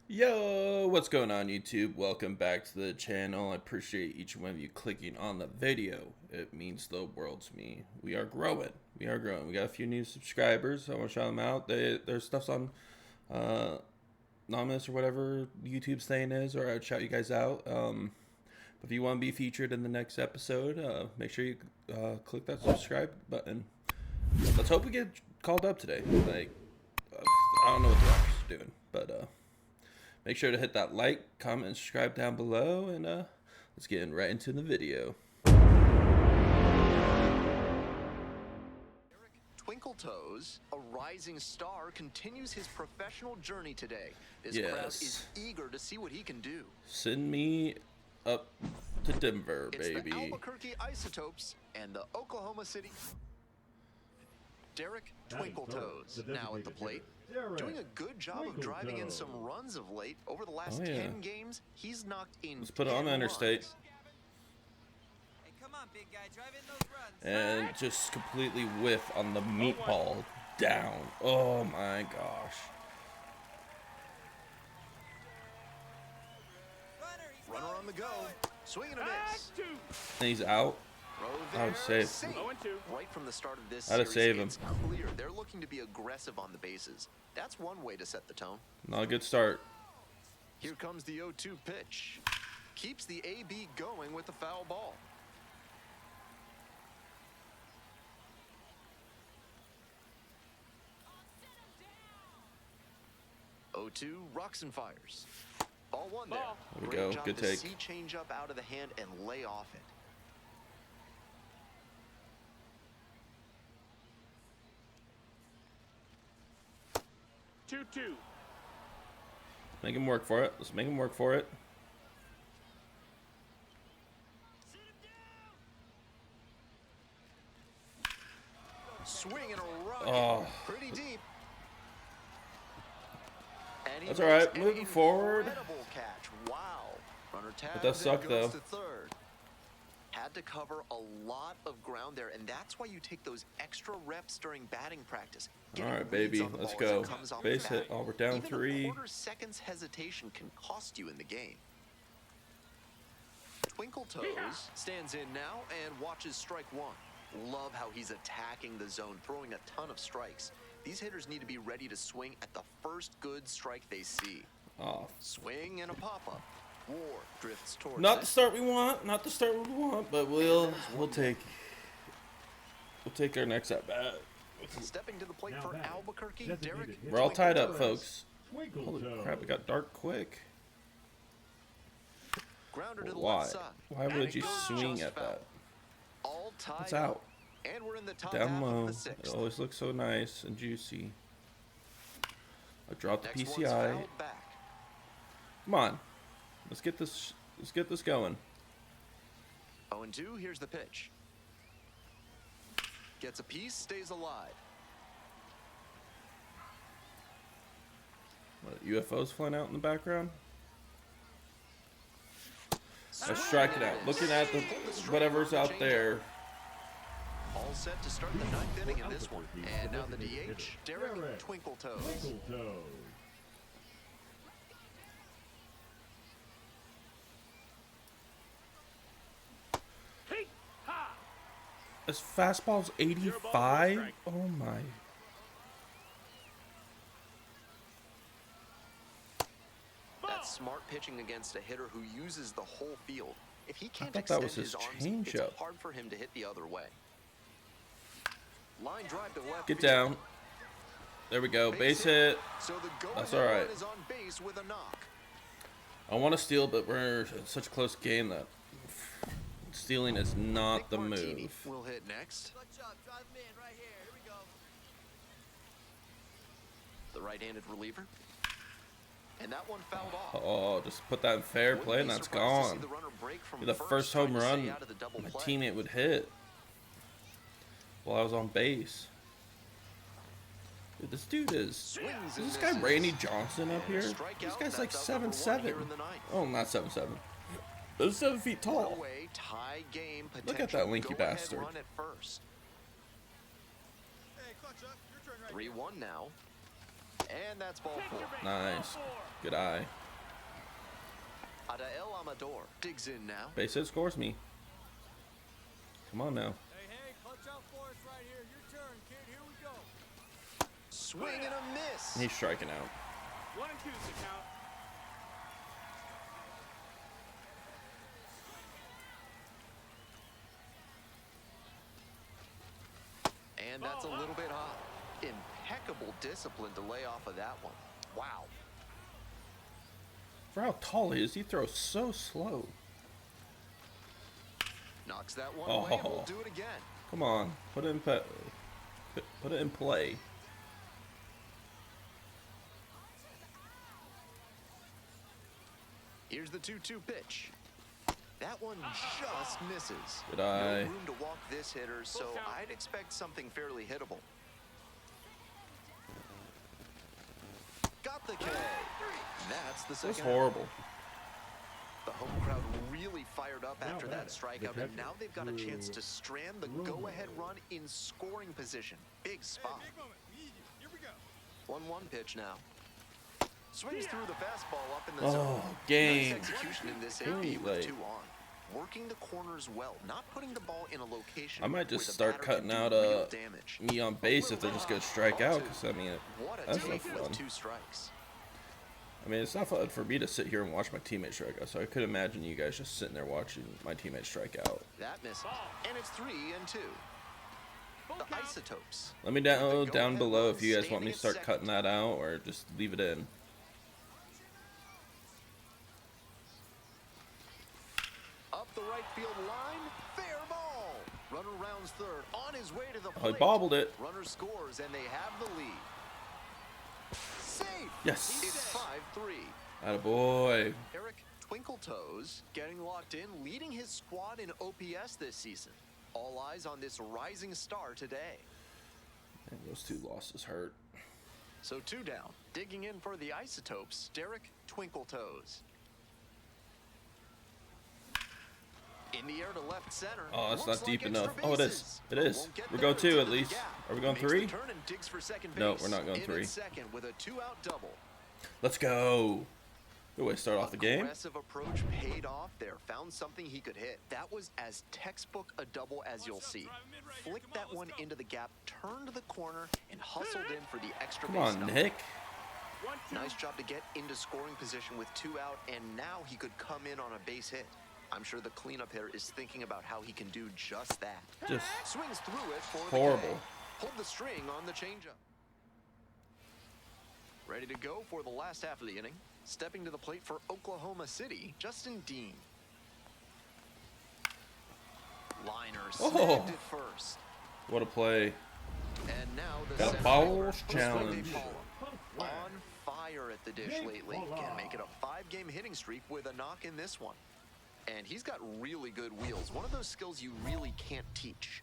Yo, what's going on YouTube? Welcome back to the channel. I appreciate each one of you clicking on the video. It means the world to me. We are growing. We got a few new subscribers. I want to shout them out. Their stuff's on anonymous or whatever YouTube's thing is, or I'd shout you guys out. If you want to be featured in the next episode, make sure you click that subscribe button. Let's hope we get called up today. I don't know what the office is doing, but make sure to hit that like, comment, and subscribe down below, and let's get right into the video. Twinkle Toes, a rising star, continues his professional journey today. This crowd is eager to see what he can do. Send me up to Denver, baby. It's the Albuquerque Isotopes and the Oklahoma City. Derek Twinkle Toes now at the plate. Doing a good job of driving in some runs of late. Over the last 10 games, he's knocked in. Let's put it on the interstate. Hey, come on, big guy, drive in those runs. And just completely whiff on the meatball down. Oh my gosh. Runner on the go. Swing and a miss. And he's out. I would save. Right from the start of this I'd save him. It's clear they're looking to be aggressive on the bases. That's one way to set the tone. Not a good start. Here comes the 0-2 pitch. Keeps the AB going with the foul ball. Oh-2 rocks and fires. Ball one there. There we go. Good take. See change up out of the hand and lay off it. 2-2. Make him work for it. Let's make him work for it. Swing and a rocket. Oh. Pretty deep. And That's all right. Moving forward. Catch. Wow. Runner It does suck though. To third. Had to cover a lot of ground there, and that's why you take those extra reps during batting practice. All right, baby, let's go. Base hit. Oh, we're down 3. Even a quarter second's hesitation can cost you in the game. Twinkle Toes stands in now and watches strike one. Love how he's attacking the zone, throwing a ton of strikes. These hitters need to be ready to swing at the first good strike they see. Off. Swing and a pop-up. War drifts towards Not the start we want. Not the start we want, but we'll take our next at bat. Stepping to the plate for Albuquerque, Derek. We're all tied up, folks. Holy crap! It got dark quick. Grounder to the Why? left side. Why would you swing at that? All tied It's out. And we're in the top Down half low. of the It sixth. always looks so nice and juicy. I dropped the Next one's PCI. fouled back. Come on, let's get this. Let's get this going. 0-2. Here's the pitch. Gets a piece, stays alive. What, UFOs flying out in the background? Let's strike it out. Looking at the whatever's out there. All set to start the 9th inning in this one. And now the DH, Derek Twinkle Toes. This fastball's 85? Oh my. That's smart pitching against a hitter who uses the whole field. If he can't thought that was extend his arms, changeup. it's hard for him to hit the other way. Line drive to left Get field. down. There we go. Base hit. So the That's go-ahead all right. run is on base with a knock. I want to steal, but we're in such a close game that stealing is not the Martini move. will hit next. Good job, drive him in right here. Here we go. The right-handed reliever. And that one fouled off. Oh, just put that in fair Wouldn't play be and that's surprised to see gone. the runner break from The first home trying to stay run out of the double my play. teammate would hit while I was on base. Dude, this dude is... Swings Is and this guy misses. Randy Johnson up here? Strikeout, This guy's like that's out number 7'7". one here in the ninth. Oh, not 7'7". This is 7 feet tall. Away, tie game, Look at that lanky go-ahead bastard. Run at first. Hey, clutch up. Your turn right 3-1 now. And that's ball 4. Nice. Good eye. Adael Amador digs in now. Base hit scores me. Come on now. Hey, clutch out for us right here. Your turn, kid. Here we go. Swing and a miss. He's striking out. 1 and 2's the count. And that's a little bit high. Impeccable discipline to lay off of that one. Wow. For how tall he is, he throws so slow. Knocks that one away and we'll do it again. Come on, put it in play. Here's the 2-2 pitch. That one just misses. Good eye. No room to walk this hitter, so I'd expect something fairly hittable. Got the K. That's the That was second. horrible. The home crowd really fired up after that strikeout, and now they've got a chance to strand the go-ahead run in scoring position. Big spot. Big moment. Easy. Here we go. 1-1 pitch now. Swings through the fastball up in the zone. Game. Nice execution in this AB with 2 on. Working the corners well, not putting the ball in a location. I might just where the start batter cutting can out do real damage. me on base if they're just gonna strike out. Because I mean, What a that's no take fun. with 2 strikes. I mean, it's not fun for me to sit here and watch my teammate strike out. So I could imagine you guys just sitting there watching my teammate strike out. That misses. And it's 3-2. The Isotopes. Let me know down below if you guys want me to start cutting that out or just leave it in. Up the right field line, fair ball. Runner rounds third, on his way to the Oh, he plate. bobbled it. Runner scores, and they have the lead. Safe. Yes. It's 5-3. Attaboy. Eric Twinkle Toes getting locked in, leading his squad in OPS this season. All eyes on this rising star today. Man, those 2 losses hurt. So 2 down. Digging in for the Isotopes, Derek Twinkle Toes. In the air to left center. Oh, that's Looks not deep like enough. extra Oh, it is. bases, It but is. won't get We're there going 2 to at the least. gap. Are we going Makes the 3? turn and digs for second No, base. we're not going In 3. at second with a 2-out double. Let's go. Good way to start off the game. Aggressive approach paid off there. Found something he could hit. That was as textbook a double as you'll see. Flicked that one into the gap, turned the corner, and hustled in for the extra Come base on, number. Nick. 1-2. Nice job to get into scoring position with 2 out, and now he could come in on a base hit. I'm sure the cleanup hitter is thinking about how he can do just that. Just Swings through it for horrible. the K. Pulled the string on the changeup. Ready to go for the last half of the inning. Stepping to the plate for Oklahoma City, Justin Dean. Liner snagged it first. What a play. And now the Got a center balls fielder, challenge. Jose Paula. On fire at the dish lately. Can make it a 5-game hitting streak with a knock in this one. And he's got really good wheels. One of those skills you really can't teach.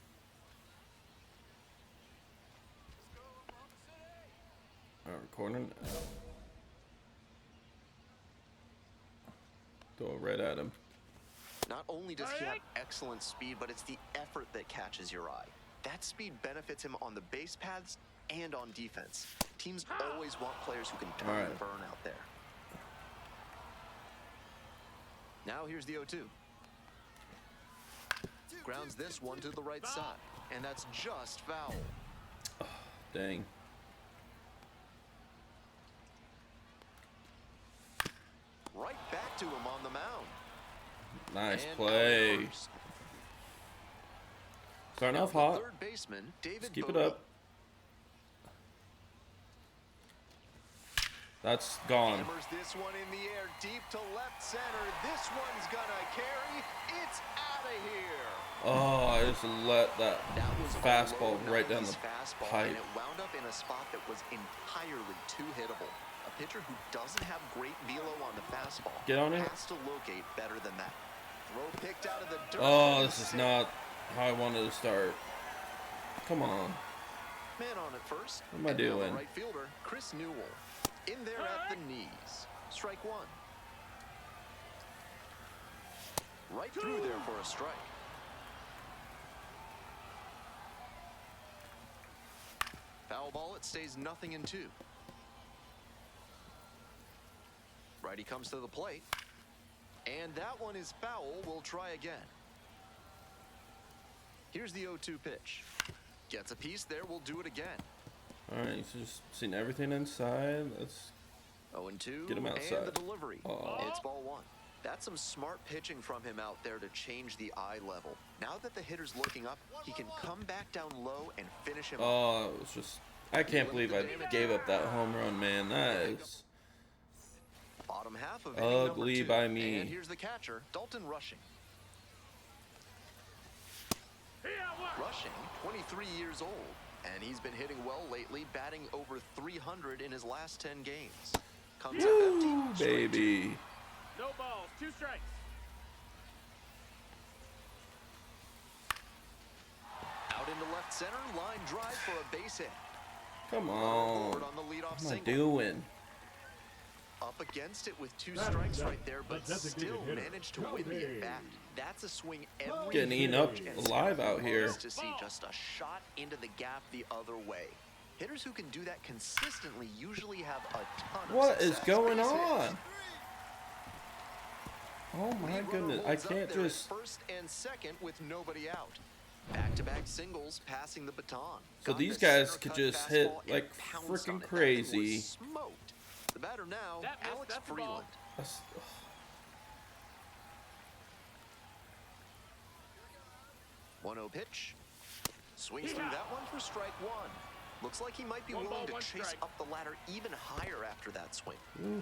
Recording. Throw it right at him. Not only does he have excellent speed, but it's the effort that catches your eye. That speed benefits him on the base paths and on defense. Teams always want players who can turn the burn out there. Now here's the 0-2. Grounds this one to the right side, and that's just foul. Dang. Right back to him on the mound. Nice And play. out at first. Starting Now off the hot. third baseman, David Let's keep it Bodie. up. That's gone. Hammers this one in the air, deep to left center. This one's gonna carry. It's out of here. Oh, I just let that That was a fastball low, right down the 90s fastball, pipe. and it wound up in a spot that was entirely too hittable. A pitcher who doesn't have great velo on the fastball Get on it. has to locate better than that. Throw picked out of the dirt. Oh, this is not how I wanted to start. Come on. Man on at first. What am I And now the doing? right fielder, Chris Newell. In there at the knees. Strike one. Right through there for a strike. Foul ball, it stays 0-2. Righty comes to the plate. And that one is foul. We'll try again. Here's the 0-2 pitch. Gets a piece there. We'll do it again. All right, he's just seen everything inside. Let's 0-2. get him outside. And the delivery. Oh. It's ball one. That's some smart pitching from him out there to change the eye level. Now that the hitter's looking up, he can come back down low and finish him up. Oh, it was just... I can't believe I gave up that home run, man. That is Bottom half of inning ugly number 2. by me. And here's the catcher, Dalton Rushing. Rushing, 23 years old, and he's been hitting well lately, batting over 300 in his last 10 games. Comes up empty. Woo, baby. No balls, 2 strikes. Out into left center, line drive for a base hit. Come Forward on. on the leadoff What am I single. doing? Up against it with 2 strikes right there, but still managed to win the at bat. That's a swing every Getting eaten up hitter alive out here. wants to see just a shot into the gap the other way. Hitters who can do that consistently usually have a ton of What is success. going Base hit. on? Oh my Lead runner goodness. I holds up can't there at just... first and second with nobody out. Back-to-back singles, passing the baton. So Got these the guys center could cut just hit fastball and like pounced freaking on it. That thing crazy. was smoked. The batter now, That missed, Alex that's the ball. Freeland. That's- 1-0 pitch. Swings through that one for strike 1. Looks like he might be One willing ball, to one chase strike. up the ladder even higher after that swing.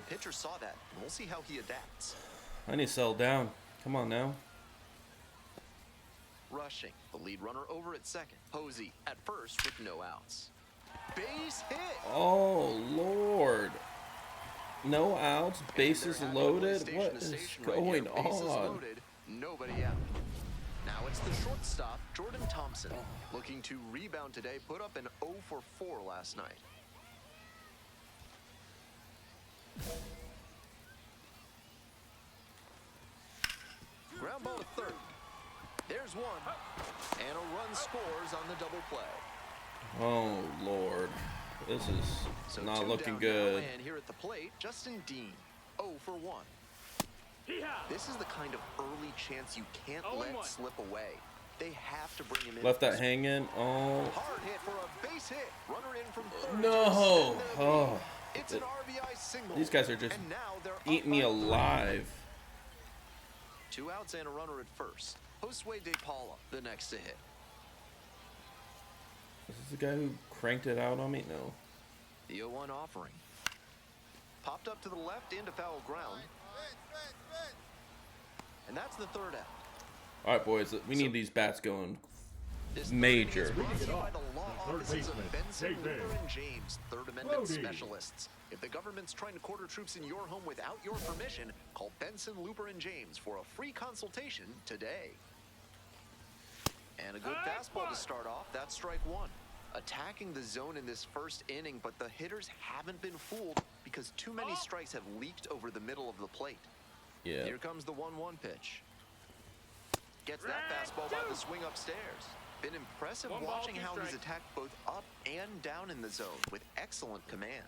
Pitcher saw that, and we'll see how he adapts. I need to settle down. Come on now. Rushing, the lead runner over at second. Posey at first with no outs. Base hit! Oh, Lord. No outs, bases And they're happy to play loaded. station What to is station right going here. Bases on? loaded, nobody out. Now it's the shortstop, Jordan Thompson, looking to rebound today. Put up an 0 for 4 last night. Ground ball to third. There's one, and a run scores on the double play. Oh, Lord. This is So not 2 looking down good. now, and here at the plate, Justin Dean, 0 for 1. This is the kind of early chance you can't 0-1. let slip away. They have to bring him in. Left for that this. hanging. Oh, Hard hit for a base hit. Runner in from third. no. to extend the Oh, lead. It's an RBI single. these guys are just and now they're up eating me by 3. alive. 2 outs and a runner at first. Josue De Paula, the next to hit. Is this the guy who cranked it out on me? No. The 0-1 offering. Popped up to the left into foul ground. And that's the third out. All right, boys. We need these bats going This major. third inning is brought to you by the law third offices of baseman, Benson, J.J. Looper, and James, Third Amendment Loading. specialists. If the government's trying to quarter troops in your home without your permission, call Benson, Looper, and James for a free consultation today. And a good fastball to start off. That's strike 1. Attacking the zone in this first inning, but the hitters haven't been fooled because too many strikes have leaked over the middle of the plate. Yeah. Here comes the 1-1 pitch. Gets that fastball by the swing upstairs. Been impressive 1 ball, watching 2 how he's strikes. attacked both up and down in the zone with excellent command.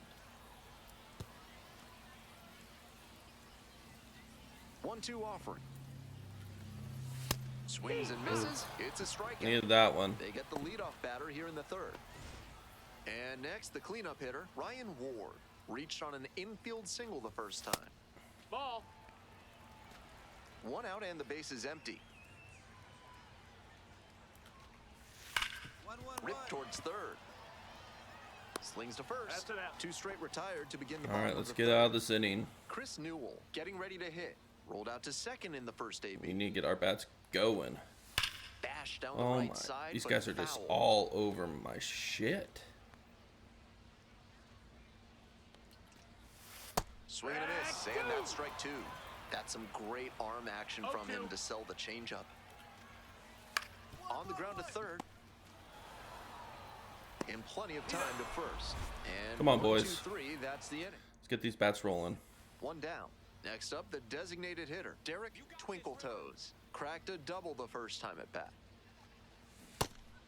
1-2 offering. Swings and misses. It's a strikeout. Needed that one. They get the leadoff batter here in the third. And next, the cleanup hitter, Ryan Ward. Reached on an infield single the first time. Ball. 1 out and the base is empty. 1-1-1. Ripped towards third. Slings to first. That's an out. 2 straight retired to begin the All bottom right, of let's the get third. out of this inning. Chris Newell getting ready to hit. Rolled out to second in the first AB. We need to get our bats going. Bash down the Oh right my. side. These but guys are just foul. all over my shit. Swing and a miss, and that's strike 2. That's some great arm action from him to sell the changeup. On the ground to third. In plenty of time to first. And Come on, 1, boys. 2, 3, that's the inning. Let's get these bats rolling. 1 down. Next up, the designated hitter, Derek Twinkletoes. Cracked a double the first time at bat.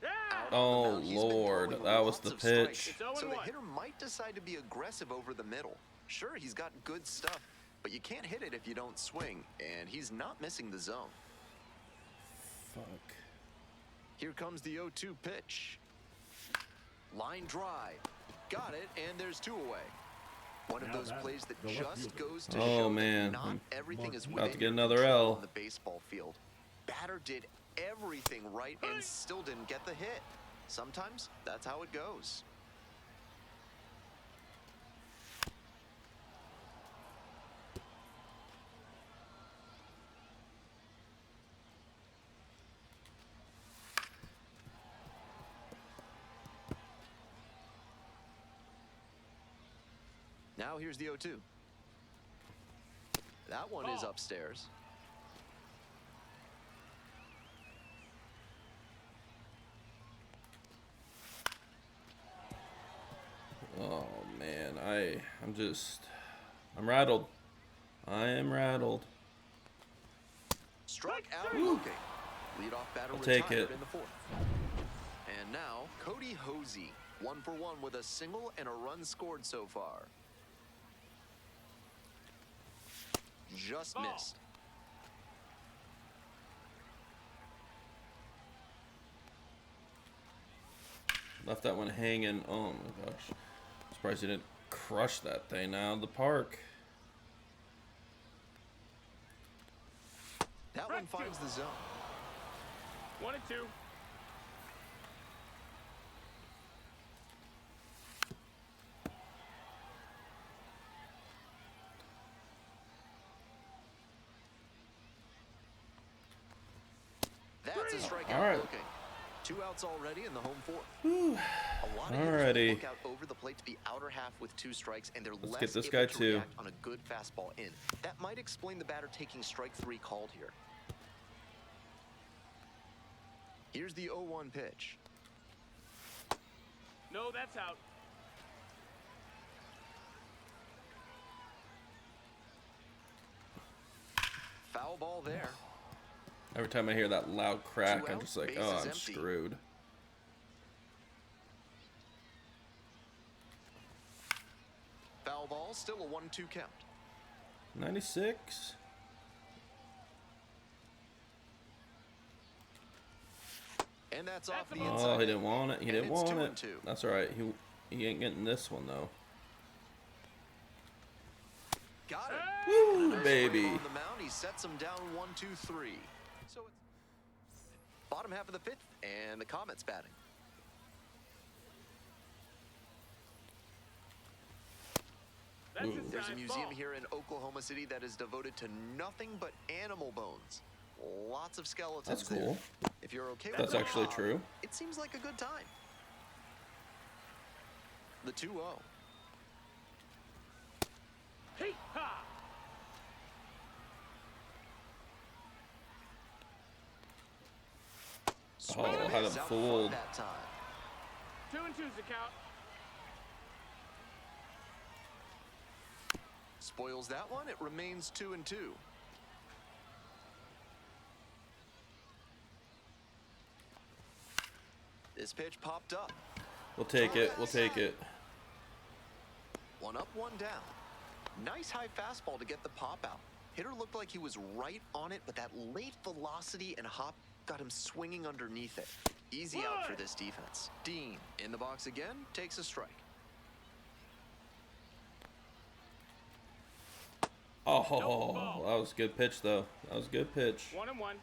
Out on the Oh, mound, he's been Lord, throwing that was lots the of strikes, pitch. It's 0-1. So the hitter might decide to be aggressive over the middle. Sure, he's got good stuff, but you can't hit it if you don't swing, and he's not missing the zone. Fuck. Here comes the 0-2 pitch. Line drive. Got it, and there's 2 away. One of those plays that just goes to show that not everything is about to within get your another control L. on the baseball field. Batter did everything right and still didn't get the hit. Sometimes that's how it goes. Now here's the 0-2. That one is upstairs. Oh man, I'm rattled. I am rattled. Struck out looking. Leadoff batter I'll take retired it. in the 4th. And now Cody Hosey, 1 for 1 with a single and a run scored so far. Just missed. Left that one hanging. Oh my gosh. Surprised he didn't crush that thing out of the park. That one finds the zone. 1 and 2. That's a strikeout All right. looking. 2 outs already in the home 4th. Whew. A lot of Alrighty. hitters look out over the plate to the outer half with 2 strikes, and they're less get this able guy to too. react on a good fastball in. That might explain the batter taking strike 3 called here. Here's the 0-1 pitch. No, that's out. Foul ball there. Every time I hear that loud crack, 2 I'm out, just like, base oh, is I'm empty. screwed. Foul ball, still a 1-2 count. 96. And that's off the Oh, inside. he didn't want it. He didn't it's want 2 it. and 2. That's all right. He ain't getting this one though. Got it. Woo, Nice baby. wave on the mound. He sets him down 1-2-3. So it's bottom half of the 5th, and the Comets batting. That's Ooh. inside. There's a museum Ball. here in Oklahoma City that is devoted to nothing but animal bones. Lots of skeletons. That's cool. There. If you're okay with That's the actually job, true. it seems like a good time. The 2-0. Hey, ha! Swing and a had miss him out fooled. front that time. 2 and 2's the count. Spoils that one. It remains 2 and 2. This pitch popped up. We'll take it. We'll take it. 1 up, 1 down. Nice high fastball to get the pop out. Hitter looked like he was right on it, but that late velocity and hop got him swinging underneath it. Easy out for this defense. Dean in the box again, takes a strike. Oh, that was a good pitch though. That was a good pitch. 1 and 1.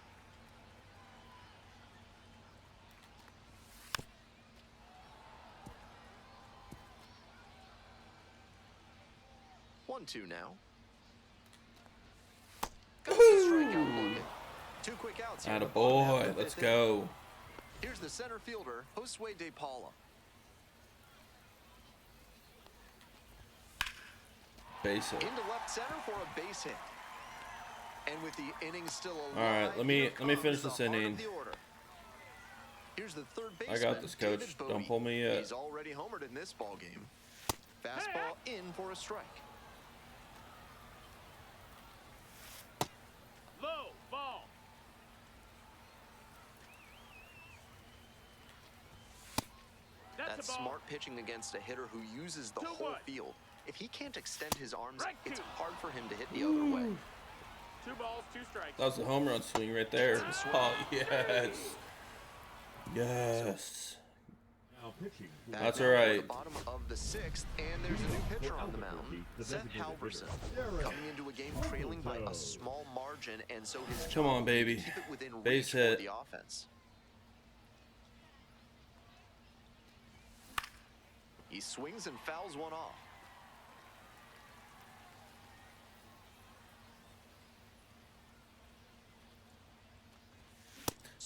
One, 2 now. Goes to strikeout looking. 2 quick outs here. in the bottom half Attaboy. of the Let's 5th go. inning. Here's the center fielder, Josue De Paula. Base hit. Into left center for a base hit. And with the inning still alive, All right, let me here finish comes this the heart of inning. the order. Here's the third I baseman, got this, coach. David Don't Bodie. pull me yet. He's already homered in this ball game. Fastball in for a strike. Low. Ball. That's That's a ball. smart pitching against a hitter who uses the whole 2-1. field. If he can't extend his arms, Strike it's two. hard for him to hit the other way. 2 balls, 2 strikes. That was a home run swing right there. Oh, yes. Yes. Now pitching. That's Back all now right. at the bottom of the 6th, and there's a new pitcher on the mound, Seth Halverson, coming into a game trailing by a small margin, and so his Come on, job baby. is to keep it within Base reach hit. for the offense. He swings and fouls one off.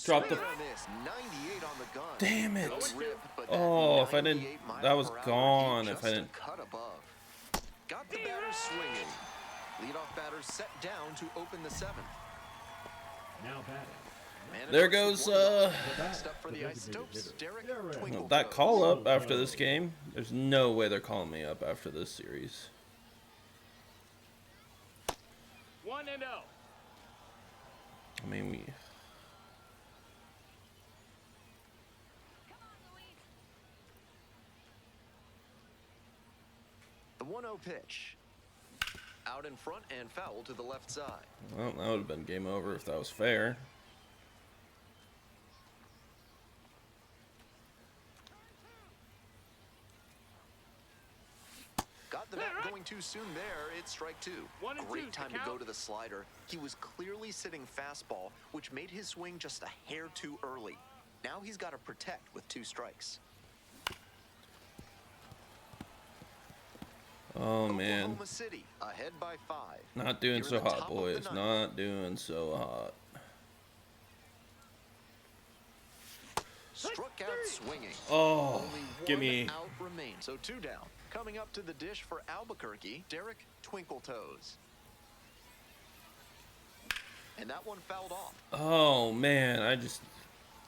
Drop the. Swing and a miss, 98 on the gun. Damn it. A rip, but that Oh, if I didn't. 98 miles That was per hour gone. hit If I just a didn't. cut above. Got the batter swinging. Leadoff batter set down to open the 7th. Now batting. Man There at goes, first with one out. Next up for the Isotopes, Derek Twinkle. That call up after this game. There's no way they're calling me up after this series. 1-0. I mean, we. The 1-0 pitch. Out in front and foul to the left side. Well, that would have been game over if that was fair. Got the bat going too soon there. It's strike 2. 1 and 2 Great is the time to go count. to the slider. He was clearly sitting fastball, which made his swing just a hair too early. Now he's got to protect with 2 strikes. Oh man, Oklahoma City ahead by 5. not doing Here in so the hot, top of the boys. 9th. Not doing so hot. Struck out swinging. Oh, Only give one me. out remains. So 2 down. Coming up to the dish for Albuquerque, Derek Twinkletoes. And that one fouled off. Oh man, I just.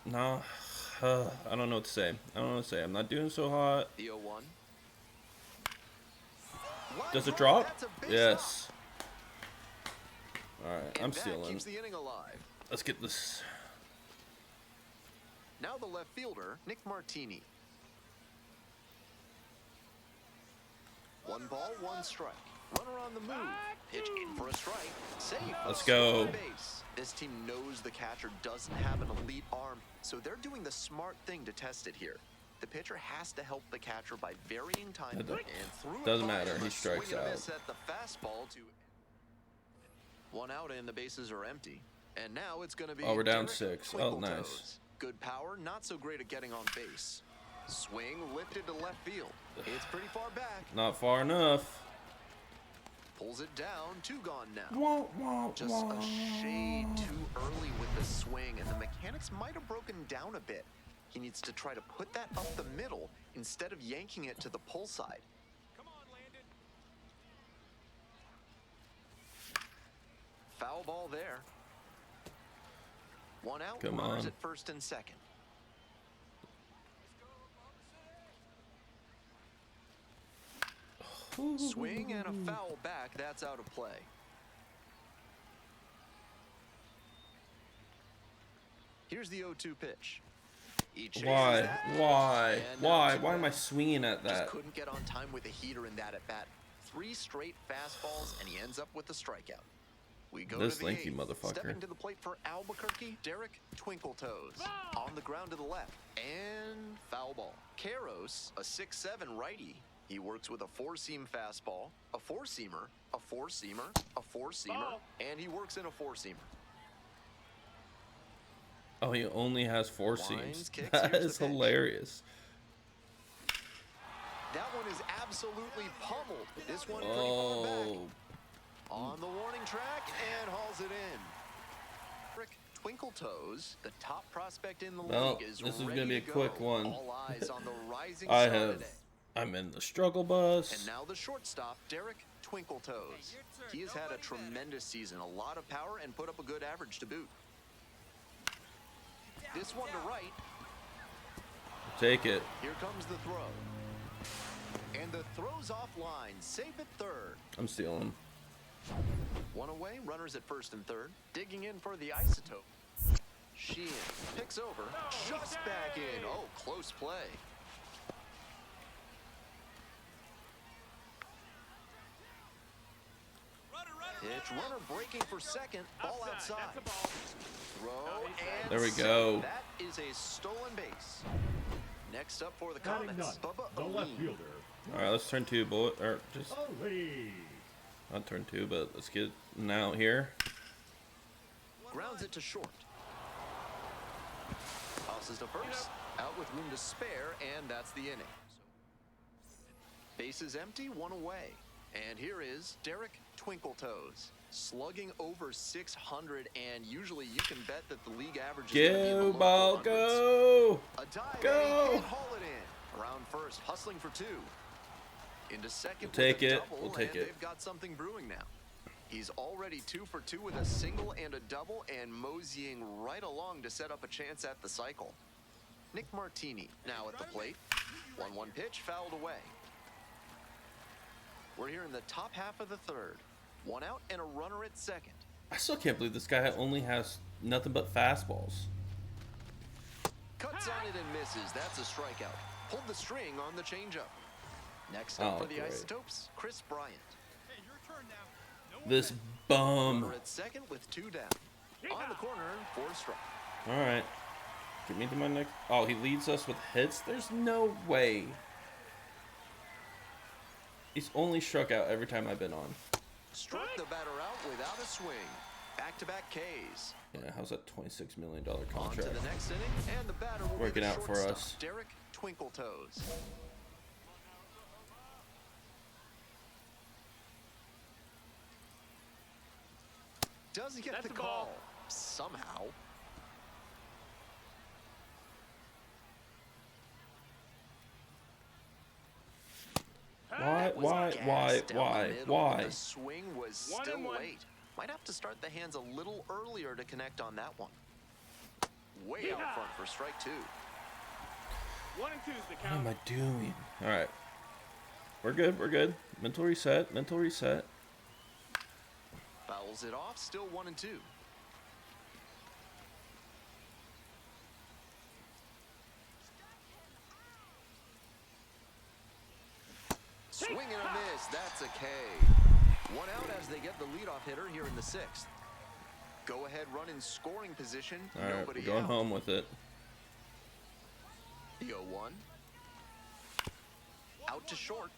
No. I don't know what to say. I don't know what to say. I'm not doing so hot. The 0-1. Does it drop? Yes. All right, I'm And that stealing. keeps the inning alive. Let's get this. Now the left fielder, Nick Martini. 1 ball, 1 strike. Runner on the move. Pitch in for a strike. Safe. Let's go. Base. This team knows the catcher doesn't have an elite arm, so they're doing the smart thing to test it here. The pitcher has to help the catcher by varying time and through it Doesn't by matter, him, he a strikes swing and a out. miss at the fastball to 1 out and the bases are empty. And now it's going to be Oh, we're down Derek 6. Oh, Twinkletoes. nice. Good power, not so great at getting on base. Swing lifted to left field. It's pretty far back. Not far enough. Pulls it down. 2 gone now. Wah, wah, Just wah. a shade too early with the swing, and the mechanics might have broken down a bit. He needs to try to put that up the middle instead of yanking it to the pull side. Come on, Landon. Foul ball there. 1 out. Come Runners on. at first and second. Swing and a foul back. That's out of play. Here's the 0-2 pitch. He chases Why? that. Why? And now Why? 2 Why am I out. swinging at Just that? couldn't get on time with a heater in that at bat. 3 straight fastballs, and he ends up with a strikeout. We go This to the lanky 8th. motherfucker. Stepping to the plate for Albuquerque, Derek Twinkletoes. On the ground to the left. And foul ball. Caros, a 6'7 righty. He works with a 4-seam fastball, a 4-seamer, a 4-seamer, a 4-seamer, Ball. and he works in a 4-seamer. Oh, he only has 4 Winds, seams. kicks, That here's is the pitch. hilarious. That one is absolutely pummeled. This one pretty far back. Oh, On the warning track and hauls it in. Rick Twinkletoes, the top prospect in the Well, league, is this is ready gonna be a to quick go. one. All eyes on the rising I star have. today. I'm in the struggle bus. And now the shortstop, Derek Twinkletoes. He has had a tremendous season, a lot of power, and put up a good average to boot. This one to right. Take it. Here comes the throw. And the throw's offline. Safe at third. I'm stealing. 1 away, runners at first and third. Digging in for the Isotope. Sheehan picks over, just back in. Oh, close play. Pitch, runner breaking for second, ball outside. That's a ball. Throw and There we safe. go. That is a stolen base. Next up for the Batting Comets, none. Bubba The left Aline. fielder. All right, let's turn 2, bullet, or just Ali. not turn 2, but let's get now here. Grounds it to short. Tosses to first. Out with room to spare, and that's the inning. Bases empty, one away. And here is Derek Twinkletoes, slugging over 600, and usually you can bet that the league average is going to be in the Go, low ball, 400s. go! A dive, Go! and he can't haul it in. Around first, hustling for 2. Into second, We'll take with a it. double, We'll take and it. they've got something brewing now. He's already 2 for 2 with a single and a double, and moseying right along to set up a chance at the cycle. Nick Martini now at the plate. 1-1 pitch, fouled away. We're here in the top half of the third. 1 out and a runner at second. I still can't believe this guy only has nothing but fastballs. Cuts on it and misses. That's a strikeout. Pulled the string on the changeup. Next up Oh, for the great. Isotopes, Chris Bryant. Hey, your turn now. No one This bum. Runner at second with 2 down. On the corner for a strike. All right, get me to my next. Oh, he leads us with hits. There's no way. He's only struck out every time I've been on. Struck the batter out without a swing. Back-to-back Ks. Yeah, how's that $26 million On to contract? the next inning, and the batter will Working be the out for shortstop, us. Derek Twinkletoes. Doesn't get That's the a ball. call somehow. Why? Was Why? gassed Why? down the Why? middle, Why? but the swing was 1 still and 1. late. Might have to start the hands a little earlier to connect on that one. Way out Yeehaw. front for strike 2. 1 and 2's the What count. am I doing? All right, we're good. We're good. Mental reset. Mental reset. Fouls it off, still 1 and 2. Swing and a miss, that's a K. 1 out as they get the leadoff hitter here in the 6th. Go ahead run in scoring position, All right, nobody we're going out. home with it. The 0-1. Out to short.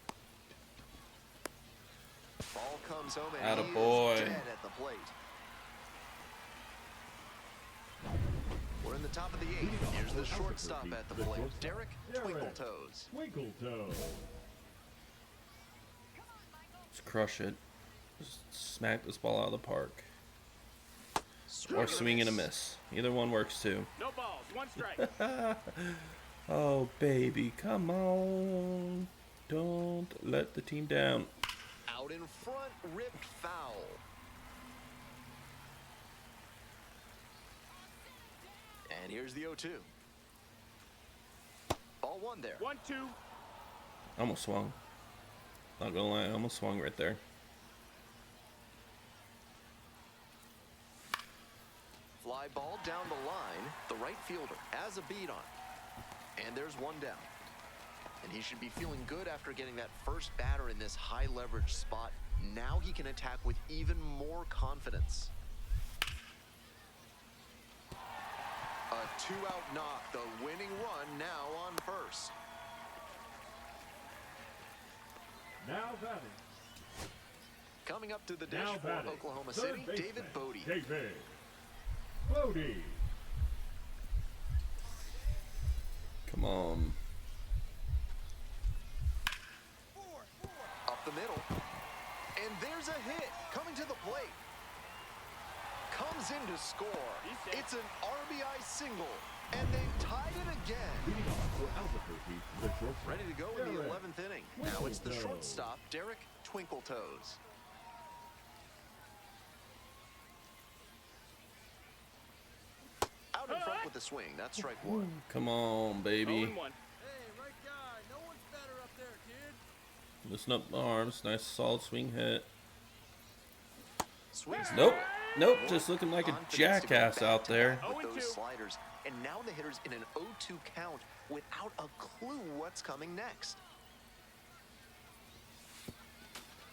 Ball comes home and he Attaboy. is dead at the plate. We're in the top of the 8th. Here's the shortstop at the plate, Derek Twinkletoes. Twinkletoes. Just crush it. Just smack this ball out of the park. Or swing and a miss. Either one works too. No balls, 1 strike. Oh, baby, come on. Don't let the team down. Out in front, ripped foul. And here's the 0-2. Ball 1 there. 1-2. Almost swung. Not gonna lie, I almost swung right there. Fly ball down the line. The right fielder has a beat on. And there's 1 down. And he should be feeling good after getting that first batter in this high leverage spot. Now he can attack with even more confidence. A 2-out knock, the winning run now on first. Now batting. Coming up to the dish Now for batting. Oklahoma Third City, baseman, David Bodie. David Bodie. Come on. Up the middle. And there's a hit coming to the plate. Comes in to score. He's safe. It's an RBI single. And they've tied it again. Leading off for Albuquerque, the shortstop. Ready to go in the Derek 11th inning. Now it's the Twinkletoes. shortstop, Derek Twinkletoes. Out in front with the swing. That's strike 1. Come on, baby. 0-1. Hey, right guy. No one's better up there, kid. Listen up the arms. Nice solid swing hit. Swings. Nope. Nope. Just looking like a Confidence to go jackass back out to there. back with 0-2. those sliders. And now the hitter's in an 0-2 count without a clue what's coming next.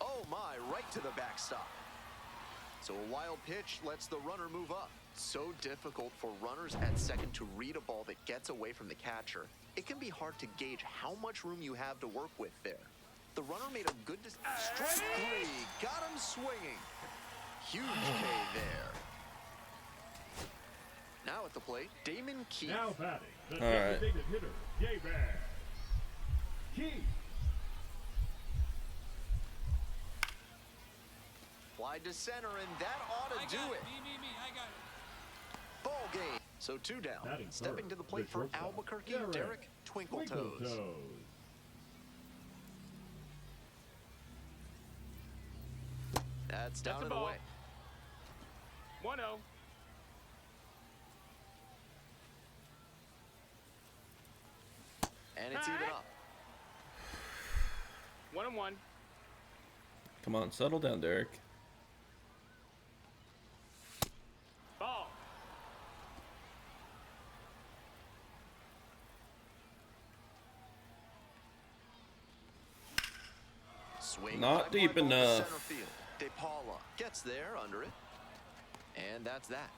Oh my, right to the backstop. So a wild pitch lets the runner move up. So difficult for runners at second to read a ball that gets away from the catcher. It can be hard to gauge how much room you have to work with there. The runner made a good strike three. Got him swinging. Huge K there. Now at the plate, Damon Keith. Now batting, the All right. designated hitter, David Keith. Fly to center, and that ought to do it. Me. I got it. Ball game. So 2 down. Batting Stepping third, to the plate the for shortstop, Albuquerque, Derek Derek Twinkletoes. That's down That's a and ball. away. 1-0. And it's even up. 1-1. Come on, settle down, Derek. Ball. Swing. Not high fly deep ball to enough. Center field. De Paula gets there under it. And that's that.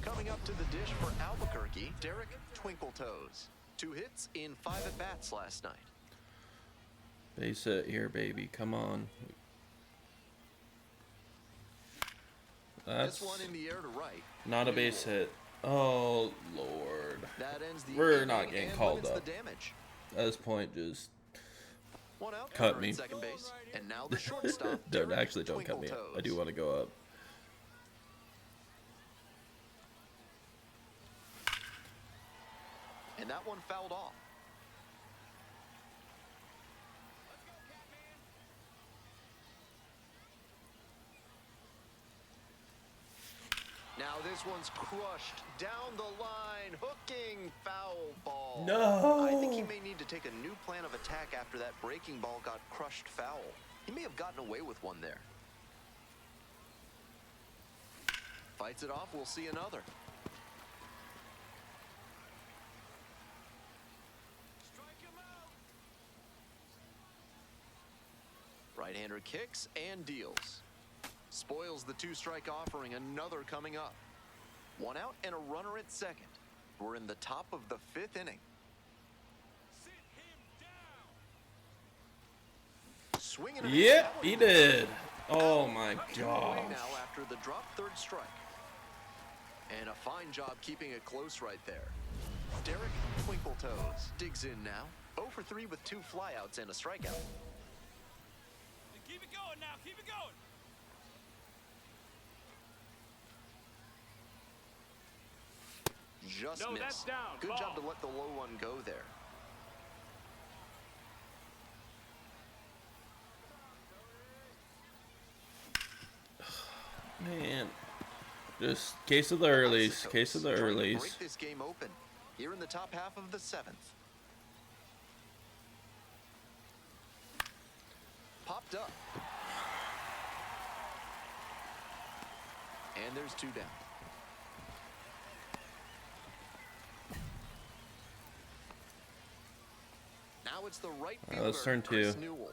Coming up to the dish for Albuquerque, Derek Twinkletoes. 2 hits in 5 at-bats last night. Base hit here, baby. Come on. That's This one in the air to right. not a base hit. Oh, Lord. That ends the We're inning not getting and called limits up. the damage. At this point, just 1 out. Cut runner me. at second base. And now the shortstop. don't Derek actually don't cut me. Twinkletoes. I do want to go up. And that one fouled off. Now this one's crushed down the line, hooking foul ball. No. I think he may need to take a new plan of attack after that breaking ball got crushed foul. He may have gotten away with one there. Fights it off, we'll see another. Right-hander kicks and deals. Spoils the 2-strike offering, another coming up. 1 out and a runner at second. We're in the top of the 5th inning. Swinging. and a miss. Yep, That one he was did. Oh my 2 away gosh. now after the drop 3rd strike. And a fine job keeping it close right there. Derek Twinkletoes digs in now. 0 for 3 with 2 flyouts and a strikeout. Keep it going now. Keep it going. Just No, missed. that's down. Good Ball. job to let the low one go there. Man. Just case of the earlies. Case of the Trying to earlies. break this game open here in the top half of the 7th. Popped up. And there's 2 down. Now it's the right fielder, let's turn Chris 2. Newell.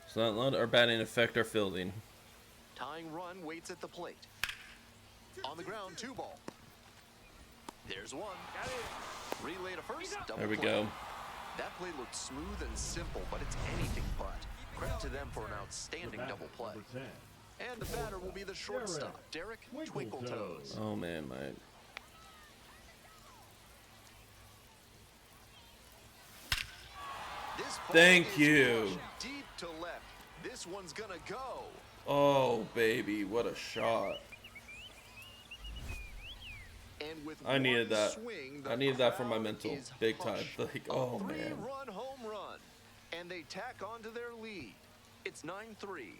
So not let our batting affect our fielding. Tying run waits at the plate. On the ground, 2 ball. There's 1. Got it. Relay to first. Double There we play. go. That play looked smooth and simple, but it's anything but. Credit to them for an outstanding The double play. number 10. And the batter will be the shortstop, Derek Twinkletoes. Oh man, my This ball Thank is you. crushed deep to left. This one's gonna go. oh baby, what a shot. And with I needed one that. swing, the I needed that for my crowd mental, is big time. hushed. Like, A oh man. 3-run home run, and they tack on to their lead. It's 9-3.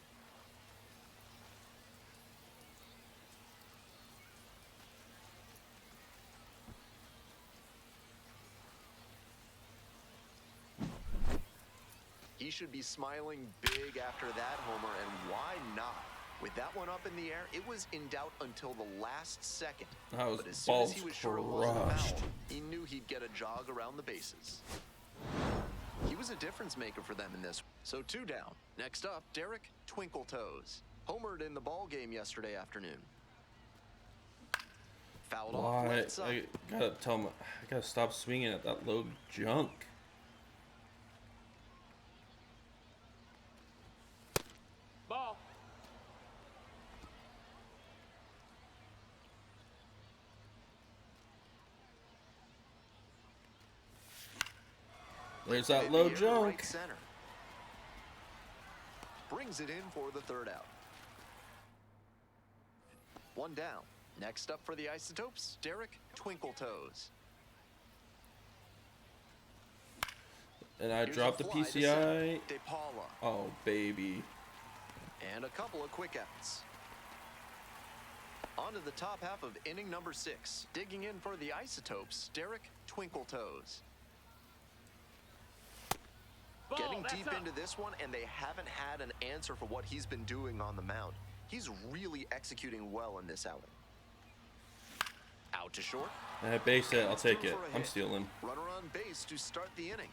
He should be smiling big after that homer, and why not? With that one up in the air, it was in doubt until the last second. That was But as soon as he balls was sure it wasn't crushed. foul, he knew he'd get a jog around the bases. He was a difference maker for them in this. So 2 down. Next up, Derek Twinkle Toes. Homered in the ball game yesterday afternoon. Fouled off Why? left side. I gotta tell him. I gotta stop swinging at that low junk. Ball. There's that Hit low the air to junk. right center. Brings it in for the 3rd out. 1 down. Next up for the Isotopes, Derek Twinkle Toes. And I Here's dropped a the fly to center. PCI. De Paula. Oh, baby. And a couple of quick outs. On to the top half of inning number 6. Digging in for the Isotopes, Derek Twinkle Toes. Ball, Getting that's deep up. into this one, and they haven't had an answer for what he's been doing on the mound. He's really executing well in this outing. Out to short. Base hit. I'll It's take through it. for a I'm hit. stealing. Runner on base to start the inning.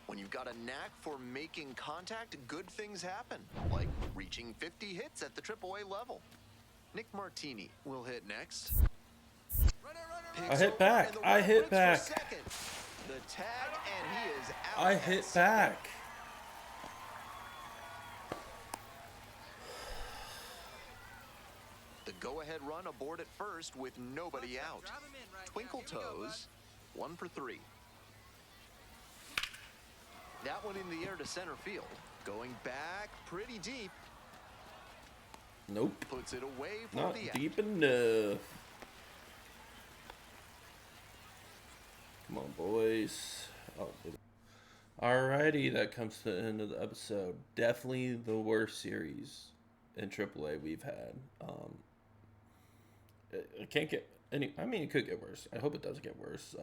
When you've got a knack for making contact, good things happen, like reaching 50 hits at the AAA level. Nick Martini will hit next. I hit back. I hit back. The tag, and he is out. I at hit second. back. The go-ahead run aboard at first with nobody out. Drive him in right now. Twinkle Here we go, bud. Toes, 1 for 3. That one in the air to center field. Going back pretty deep. Nope. Puts it away for Not the out. deep enough. Come on, boys. Oh, alrighty, that comes to the end of the episode. Definitely the worst series in AAA we've had. It can't get any. I mean, it could get worse. I hope it doesn't get worse.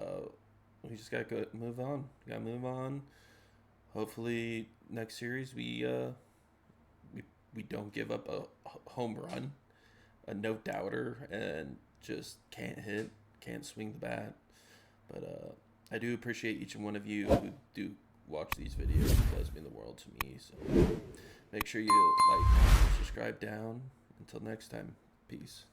We just gotta move on. Gotta move on. Hopefully, next series we don't give up a home run, a no doubter, and just can't hit, can't swing the bat. But I do appreciate each and one of you who do watch these videos. It does mean the world to me. So make sure you like, subscribe down. Until next time, peace.